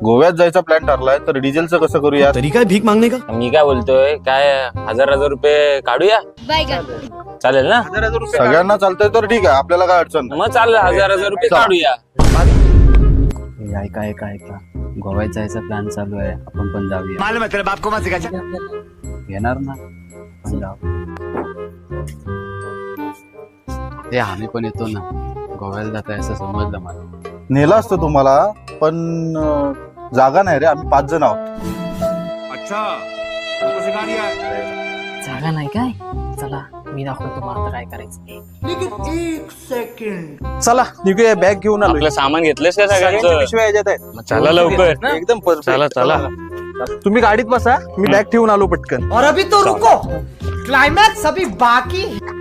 गोव्यात जायचा प्लॅन ठरलाय, तर डिझेलचं कसं करूया? तरीका है भीक मांगने का? मी काय बोलतोय, काय 1000 रुपये काढूया? चालेल ना? सगळ्यांना चालतंय तर ठीक आहे, आपल्याला काय अडचण नाही. मग चालेल, 1000 रुपये काढूया. ऐका गोव्यात जायचा प्लॅन चालू आहे, आपण पण जाऊया. येणार ना? पण जाऊ. ते आम्ही पण येतो ना, गोव्याला जात आहे असं समजलं मला. नेलं असतं तुम्हाला, पण जागा नाही रे, आम्ही 5 जण आहोत. जागा नाही काय? चला मी दाखवतो तुम्हाला काय करायचं. चला निघूया, बॅग घेऊन आलो. आपलं सामान घेतलंस का सगळ्यांचं? पिशव्या याच्यात आहे. चला लवकर. एकदम perfect. चला. तुम्ही गाडीत बसा, मी बॅग ठेवून आलो पटकन. और अभी तो रुको, क्लाइमैक्स अभी बाकी है.